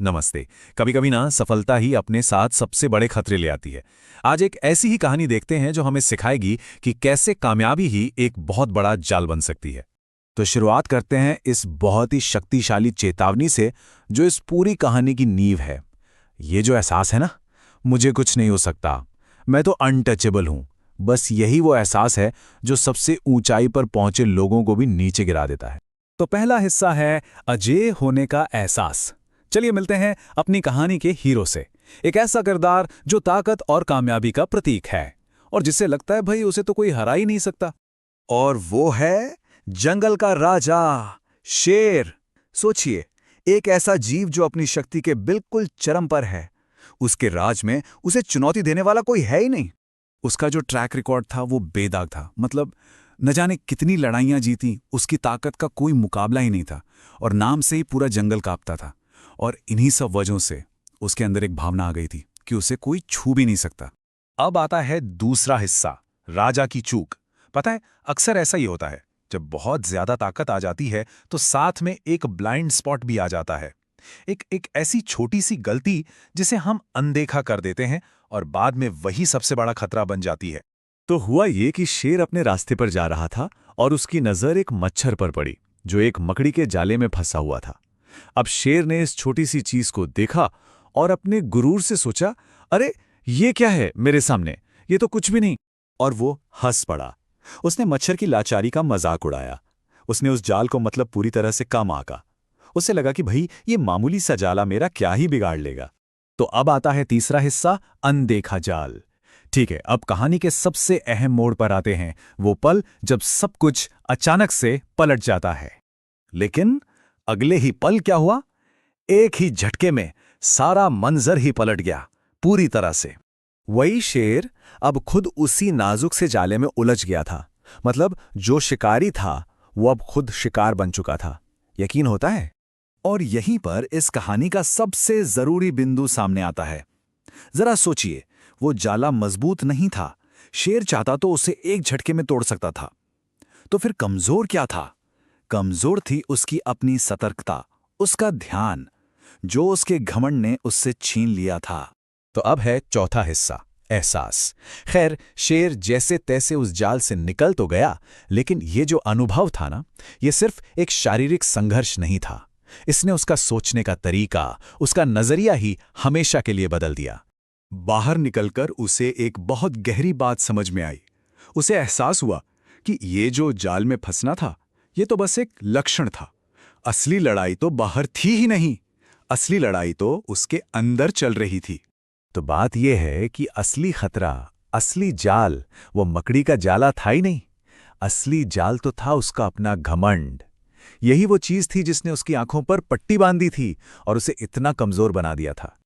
नमस्ते। कभी कभी ना सफलता ही अपने साथ सबसे बड़े खतरे ले आती है। आज एक ऐसी ही कहानी देखते हैं जो हमें सिखाएगी कि कैसे कामयाबी ही एक बहुत बड़ा जाल बन सकती है। तो शुरुआत करते हैं इस बहुत ही शक्तिशाली चेतावनी से जो इस पूरी कहानी की नींव है। ये जो एहसास है ना, मुझे कुछ नहीं हो सकता, मैं तो अनटचेबल हूं, बस यही वो एहसास है जो सबसे ऊंचाई पर पहुंचे लोगों को भी नीचे गिरा देता है। तो पहला हिस्सा है अजेय होने का एहसास। चलिए मिलते हैं अपनी कहानी के हीरो से। एक ऐसा किरदार जो ताकत और कामयाबी का प्रतीक है और जिससे लगता है भाई उसे तो कोई हरा ही नहीं सकता। और वो है जंगल का राजा, शेर। सोचिए, एक ऐसा जीव जो अपनी शक्ति के बिल्कुल चरम पर है। उसके राज में उसे चुनौती देने वाला कोई है ही नहीं। उसका जो ट्रैक रिकॉर्ड था वो बेदाग था। मतलब न जाने कितनी लड़ाइयां जीती, उसकी ताकत का कोई मुकाबला ही नहीं था और नाम से ही पूरा जंगल कांपता था। और इन्हीं सब वजहों से उसके अंदर एक भावना आ गई थी कि उसे कोई छू भी नहीं सकता। अब आता है दूसरा हिस्सा, राजा की चूक। पता है, अक्सर ऐसा ही होता है, जब बहुत ज्यादा ताकत आ जाती है तो साथ में एक ब्लाइंड स्पॉट भी आ जाता है। एक ऐसी छोटी सी गलती जिसे हम अनदेखा कर देते हैं और बाद में वही सबसे बड़ा खतरा बन जाती है। तो हुआ ये कि शेर अपने रास्ते पर जा रहा था और उसकी नजर एक मच्छर पर पड़ी जो एक मकड़ी के जाले में फंसा हुआ था। अब शेर ने इस छोटी सी चीज को देखा और अपने गुरूर से सोचा, अरे ये क्या है मेरे सामने, ये तो कुछ भी नहीं। और वो हंस पड़ा। उसने मच्छर की लाचारी का मजाक उड़ाया। उसने उस जाल को मतलब पूरी तरह से कम आंका। उसे लगा कि भाई ये मामूली सा जाला मेरा क्या ही बिगाड़ लेगा। तो अब आता है तीसरा हिस्सा, अनदेखा जाल। ठीक है, अब कहानी के सबसे अहम मोड़ पर आते हैं, वो पल जब सब कुछ अचानक से पलट जाता है। लेकिन अगले ही पल क्या हुआ? एक ही झटके में सारा मंजर ही पलट गया, पूरी तरह से। वही शेर अब खुद उसी नाजुक से जाले में उलझ गया था। मतलब जो शिकारी था वो अब खुद शिकार बन चुका था। यकीन होता है? और यहीं पर इस कहानी का सबसे जरूरी बिंदु सामने आता है। जरा सोचिए, वो जाला मजबूत नहीं था। शेर चाहता तो उसे एक झटके में तोड़ सकता था। तो फिर कमजोर क्या था? कमजोर थी उसकी अपनी सतर्कता, उसका ध्यान, जो उसके घमंड ने उससे छीन लिया था। तो अब है चौथा हिस्सा, एहसास। खैर, शेर जैसे तैसे उस जाल से निकल तो गया, लेकिन ये जो अनुभव था ना, ये सिर्फ एक शारीरिक संघर्ष नहीं था। इसने उसका सोचने का तरीका, उसका नजरिया ही हमेशा के लिए बदल दिया। बाहर निकलकर उसे एक बहुत गहरी बात समझ में आई। उसे एहसास हुआ कि ये जो जाल में फंसना था, ये तो बस एक लक्षण था। असली लड़ाई तो बाहर थी ही नहीं। असली लड़ाई तो उसके अंदर चल रही थी। तो बात यह है कि असली खतरा, असली जाल वो मकड़ी का जाला था ही नहीं। असली जाल तो था उसका अपना घमंड। यही वो चीज थी जिसने उसकी आंखों पर पट्टी बांधी थी और उसे इतना कमजोर बना दिया था।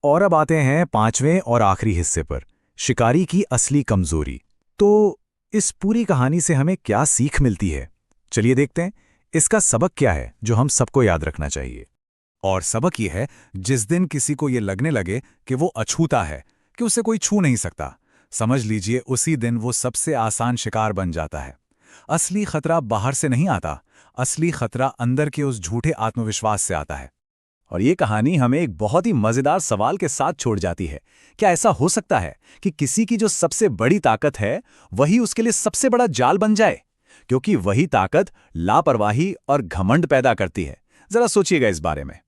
और अब आते हैं पांचवें और आखिरी हिस्से पर, शिकारी की असली कमजोरी। तो इस पूरी कहानी से हमें क्या सीख मिलती है? चलिए देखते हैं इसका सबक क्या है जो हम सबको याद रखना चाहिए। और सबक ये है, जिस दिन किसी को ये लगने लगे कि वो अछूता है, कि उसे कोई छू नहीं सकता, समझ लीजिए उसी दिन वो सबसे आसान शिकार बन जाता है। असली खतरा बाहर से नहीं आता, असली खतरा अंदर के उस झूठे आत्मविश्वास से आता है। और ये कहानी हमें एक बहुत ही मजेदार सवाल के साथ छोड़ जाती है। क्या ऐसा हो सकता है कि किसी की जो सबसे बड़ी ताकत है वही उसके लिए सबसे बड़ा जाल बन जाए? क्योंकि वही ताकत लापरवाही और घमंड पैदा करती है। जरा सोचिएगा इस बारे में।